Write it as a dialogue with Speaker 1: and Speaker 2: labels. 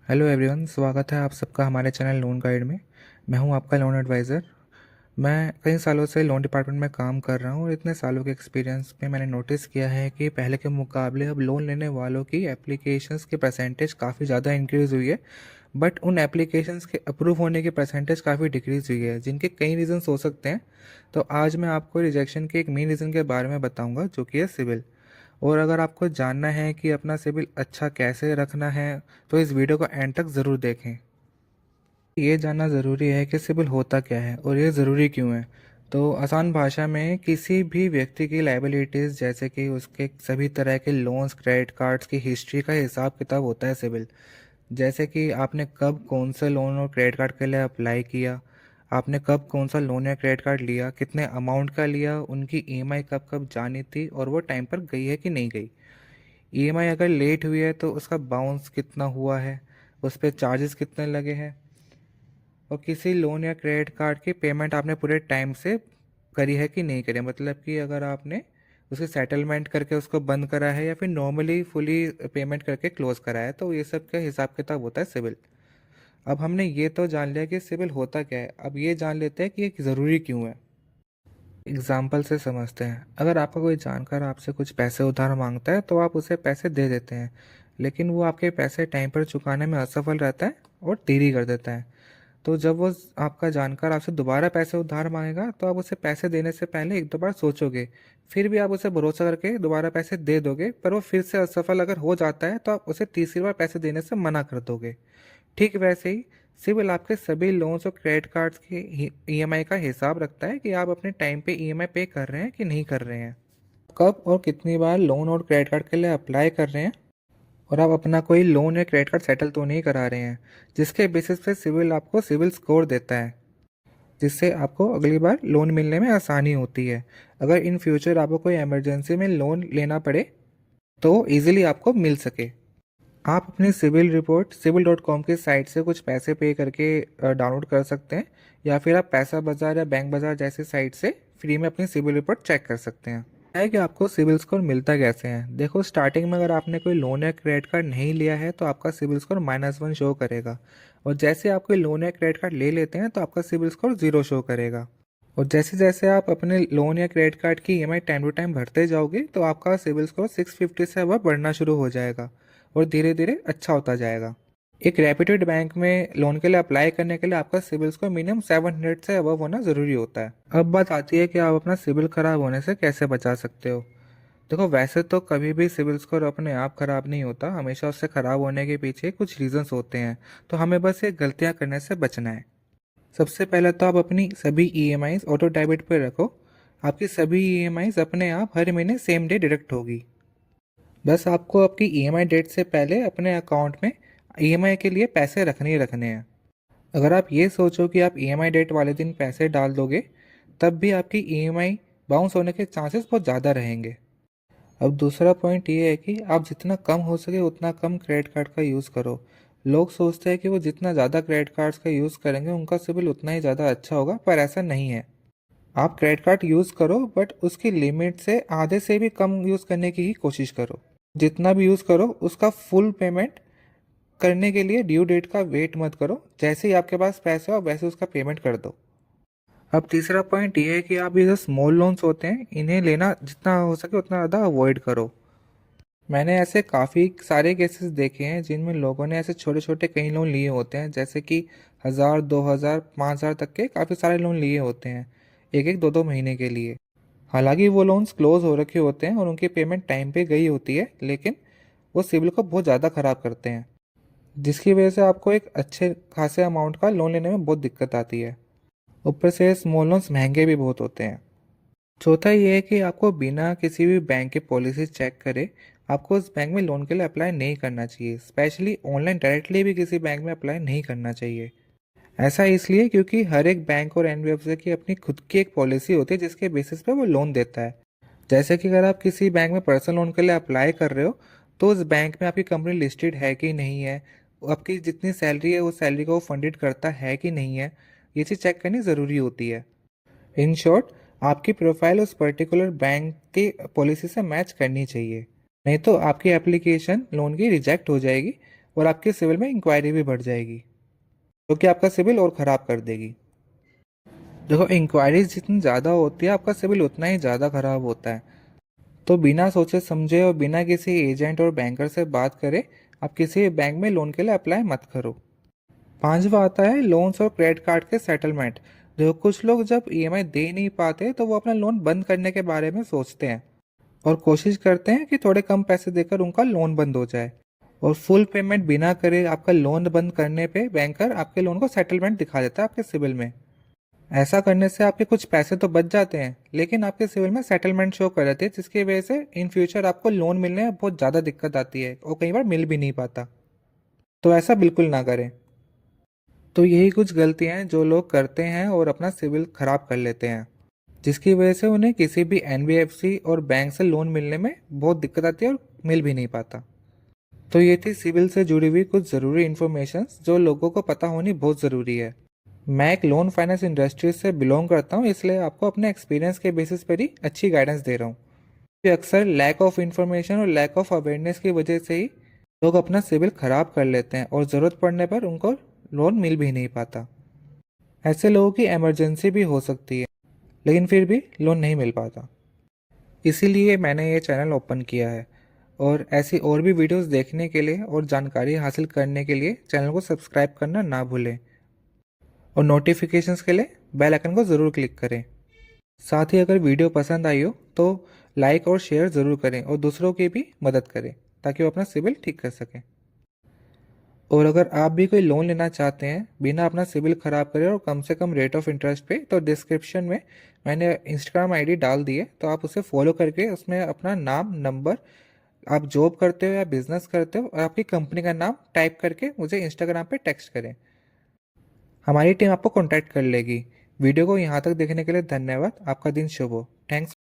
Speaker 1: Hello everyone, स्वागत है आप सबका हमारे चैनल लोन गाइड में। मैं हूं आपका लोन एडवाइज़र। मैं कई सालों से लोन डिपार्टमेंट में काम कर रहा हूं और इतने सालों के एक्सपीरियंस में मैंने नोटिस किया है कि पहले के मुकाबले अब लोन लेने वालों की एप्लीकेशंस की परसेंटेज काफ़ी ज़्यादा इंक्रीज़ हुई है। बट उन एप्लीकेशंस के अप्रूव होने की परसेंटेज काफ़ी डिक्रीज़ हुई है, जिनके कई रीज़न्स हो सकते हैं। तो आज मैं आपको रिजेक्शन के एक मेन रीज़न के बारे में बताऊँगा, जो कि है सिविल। और अगर आपको जानना है कि अपना सिबिल अच्छा कैसे रखना है, तो इस वीडियो को एंड तक ज़रूर देखें। ये जानना ज़रूरी है कि सिबिल होता क्या है और ये ज़रूरी क्यों है। तो आसान भाषा में, किसी भी व्यक्ति की लाइबिलिटीज़ जैसे कि उसके सभी तरह के लोन्स, क्रेडिट कार्ड्स की हिस्ट्री का हिसाब किताब होता है सिबिल। जैसे कि आपने कब कौन सा लोन और क्रेडिट कार्ड के लिए अप्लाई किया, आपने कब कौन सा लोन या क्रेडिट कार्ड लिया, कितने अमाउंट का लिया, उनकी ईएमआई कब कब जानी थी और वो टाइम पर गई है कि नहीं गई। ईएमआई अगर लेट हुई है तो उसका बाउंस कितना हुआ है, उस पर चार्जेस कितने लगे हैं, और किसी लोन या क्रेडिट कार्ड की पेमेंट आपने पूरे टाइम से करी है कि नहीं करी है। मतलब कि अगर आपने उसे सेटलमेंट करके उसको बंद करा है या फिर नॉर्मली फुली पेमेंट करके क्लोज करा है, तो ये सब का हिसाब किताब होता है सिविल। अब हमने ये तो जान लिया कि सिविल होता क्या है, अब ये जान लेते हैं कि ये ज़रूरी क्यों है। एग्जाम्पल से समझते हैं। अगर आपका कोई जानकार आपसे कुछ पैसे उधार मांगता है तो आप उसे पैसे दे देते हैं, लेकिन वो आपके पैसे टाइम पर चुकाने में असफल रहता है और देरी कर देता है। तो जब वो आपका जानकार आपसे दोबारा पैसे उधार मांगेगा, तो आप उसे पैसे देने से पहले एक दो बार सोचोगे। फिर भी आप उसे भरोसा करके दोबारा पैसे दे दोगे, पर वो फिर से असफल अगर हो जाता है तो आप उसे तीसरी बार पैसे देने से मना कर दोगे। ठीक वैसे ही सिबिल आपके सभी लोन्स और क्रेडिट कार्ड्स की ईएमआई का हिसाब रखता है कि आप अपने टाइम पे ईएमआई पे कर रहे हैं कि नहीं कर रहे हैं, कब और कितनी बार लोन और क्रेडिट कार्ड के लिए अप्लाई कर रहे हैं, और आप अपना कोई लोन या क्रेडिट कार्ड सेटल तो नहीं करा रहे हैं। जिसके बेसिस पे सिविल आपको सिविल स्कोर देता है, जिससे आपको अगली बार लोन मिलने में आसानी होती है। अगर इन फ्यूचर आपको कोई इमरजेंसी में लोन लेना पड़े तो इजीली आपको मिल सके। आप अपनी सिविल रिपोर्ट सिविल.com की साइट से कुछ पैसे पे करके डाउनलोड कर सकते हैं, या फिर आप पैसा बाजार या बैंक बाजार जैसी साइट से फ्री में अपनी सिविल रिपोर्ट चेक कर सकते हैं। है कि आपको सिविल स्कोर मिलता कैसे है। देखो, स्टार्टिंग में अगर आपने कोई लोन या क्रेडिट कार्ड नहीं लिया है तो आपका सिविल स्कोर -1 शो करेगा, और जैसे आप कोई लोन या क्रेडिट कार्ड ले लेते हैं तो आपका सिविल स्कोर 0 शो करेगा। और जैसे जैसे आप अपने लोन या क्रेडिट कार्ड की ईएमआई टाइम टू टाइम भरते जाओगे तो आपका सिविल स्कोर 650 से अब बढ़ना शुरू हो जाएगा और धीरे धीरे अच्छा होता जाएगा। एक रेप्यूटेड बैंक में लोन के लिए अप्लाई करने के लिए आपका सिविल स्कोर मिनिमम 700 से अबव होना ज़रूरी होता है। अब बात आती है कि आप अपना सिविल खराब होने से कैसे बचा सकते हो। देखो, वैसे तो कभी भी सिविल स्कोर अपने आप खराब नहीं होता, हमेशा उससे खराब होने के पीछे कुछ रीजंस होते हैं। तो हमें बस ये गलतियां करने से बचना है। सबसे पहले तो आप अपनी सभी ईएमआईज ऑटो डेबिट पर रखो। आपकी सभी ईएमआईज अपने आप हर महीने सेम डे डिडक्ट होगी। बस आपको आपकी ईएमआई डेट से पहले अपने अकाउंट में ईएमआई के लिए पैसे रखने ही रखने हैं। अगर आप ये सोचो कि आप ईएमआई डेट वाले दिन पैसे डाल दोगे, तब भी आपकी ईएमआई बाउंस होने के चांसेस बहुत ज़्यादा रहेंगे। अब दूसरा पॉइंट ये है कि आप जितना कम हो सके उतना कम क्रेडिट कार्ड का यूज़ करो। लोग सोचते हैं कि वो जितना ज़्यादा क्रेडिट कार्ड्स का यूज़ करेंगे उनका सिबिल उतना ही ज़्यादा अच्छा होगा, पर ऐसा नहीं है। आप क्रेडिट कार्ड यूज़ करो, बट उसकी लिमिट से आधे से भी कम यूज़ करने की ही कोशिश करो। जितना भी यूज़ करो उसका फुल पेमेंट करने के लिए ड्यू डेट का वेट मत करो। जैसे ही आपके पास पैसे हो वैसे उसका पेमेंट कर दो। अब तीसरा पॉइंट ये है कि आप ये जो स्मॉल लोन्स होते हैं इन्हें लेना जितना हो सके उतना ज़्यादा अवॉइड करो। मैंने ऐसे काफ़ी सारे केसेस देखे हैं जिनमें लोगों ने ऐसे छोटे छोटे कई लोन लिए होते हैं, जैसे कि 1000, 2000, 5000 तक के काफ़ी सारे लोन लिए होते हैं, एक एक दो दो महीने के लिए। हालांकि वो लोन्स क्लोज हो रखे होते हैं और उनकी पेमेंट टाइम पे गई होती है, लेकिन वो सिविल को बहुत ज़्यादा ख़राब करते हैं, जिसकी वजह से आपको एक अच्छे खासे अमाउंट का लोन लेने में बहुत दिक्कत आती है। ऊपर से स्मॉल लोन्स महंगे भी बहुत होते हैं। चौथा ये है कि आपको बिना किसी भी बैंक की पॉलिसी चेक करे आपको उस बैंक में लोन के लिए अप्लाई नहीं करना चाहिए। स्पेशली ऑनलाइन डायरेक्टली भी किसी बैंक में अप्लाई नहीं करना चाहिए। ऐसा इसलिए क्योंकि हर एक बैंक और एनबीएफसी की अपनी खुद की एक पॉलिसी होती है जिसके बेसिस पे वो लोन देता है। जैसे कि अगर आप किसी बैंक में पर्सनल लोन के लिए अप्लाई कर रहे हो, तो उस बैंक में आपकी कंपनी लिस्टेड है कि नहीं है, आपकी जितनी सैलरी है उस सैलरी को वो फंडेड करता है कि नहीं है, ये चीज़ चेक करनी ज़रूरी होती है। इन शॉर्ट, आपकी प्रोफाइल उस पर्टिकुलर बैंक की पॉलिसी से मैच करनी चाहिए, नहीं तो आपकी एप्लीकेशन लोन की रिजेक्ट हो जाएगी और आपके सिविल में इंक्वायरी भी बढ़ जाएगी, जो कि आपका सिविल और ख़राब कर देगी। देखो, इंक्वायरीज जितनी ज़्यादा होती है आपका सिविल उतना ही ज़्यादा ख़राब होता है। तो बिना सोचे समझे और बिना किसी एजेंट और बैंकर से बात करे आप किसी बैंक में लोन के लिए अप्लाई मत करो। पांचवा आता है लोन्स और क्रेडिट कार्ड के सेटलमेंट। देखो, कुछ लोग जब ईएमआई दे नहीं पाते तो वो अपना लोन बंद करने के बारे में सोचते हैं और कोशिश करते हैं कि थोड़े कम पैसे देकर उनका लोन बंद हो जाए। और फुल पेमेंट बिना करे आपका लोन बंद करने पे बैंकर आपके लोन को सेटलमेंट दिखा देता है आपके सिविल में। ऐसा करने से आपके कुछ पैसे तो बच जाते हैं, लेकिन आपके सिविल में सेटलमेंट शो कर देते हैं, जिसकी वजह से इन फ्यूचर आपको लोन मिलने में बहुत ज़्यादा दिक्कत आती है और कई बार मिल भी नहीं पाता। तो ऐसा बिल्कुल ना करें। तो यही कुछ गलतियां हैं जो लोग करते हैं और अपना सिविल खराब कर लेते हैं, जिसकी वजह से उन्हें किसी भी एनबीएफसी और बैंक से लोन मिलने में बहुत दिक्कत आती है और मिल भी नहीं पाता। तो ये थी सिविल से जुड़ी हुई कुछ ज़रूरी इन्फॉर्मेशन जो लोगों को पता होनी बहुत ज़रूरी है। मैं एक लोन फाइनेंस इंडस्ट्री से बिलोंग करता हूँ, इसलिए आपको अपने एक्सपीरियंस के बेसिस पर ही अच्छी गाइडेंस दे रहा हूँ। कि अक्सर लैक ऑफ इन्फॉर्मेशन और लैक ऑफ अवेयरनेस की वजह से ही लोग अपना सिविल खराब कर लेते हैं और ज़रूरत पड़ने पर उनको लोन मिल भी नहीं पाता। ऐसे लोगों की इमरजेंसी भी हो सकती है, लेकिन फिर भी लोन नहीं मिल पाता। इसीलिए मैंने ये चैनल ओपन किया है, और ऐसी और भी वीडियोस देखने के लिए और जानकारी हासिल करने के लिए चैनल को सब्सक्राइब करना ना भूलें और नोटिफिकेशंस के लिए बेल आइकन को ज़रूर क्लिक करें। साथ ही अगर वीडियो पसंद आई हो तो लाइक और शेयर ज़रूर करें और दूसरों की भी मदद करें ताकि वो अपना सिविल ठीक कर सकें। और अगर आप भी कोई लोन लेना चाहते हैं बिना अपना सिविल ख़राब करे और कम से कम रेट ऑफ इंटरेस्ट पे, तो डिस्क्रिप्शन में मैंने इंस्टाग्राम आईडी डाल दी है, तो आप उसे फॉलो करके उसमें अपना नाम, नंबर, आप जॉब करते हो या बिजनेस करते हो और आपकी कंपनी का नाम टाइप करके मुझे इंस्टाग्राम पे टेक्स्ट करें। हमारी टीम आपको कॉन्टैक्ट कर लेगी। वीडियो को यहाँ तक देखने के लिए धन्यवाद। आपका दिन शुभ हो। थैंक्स।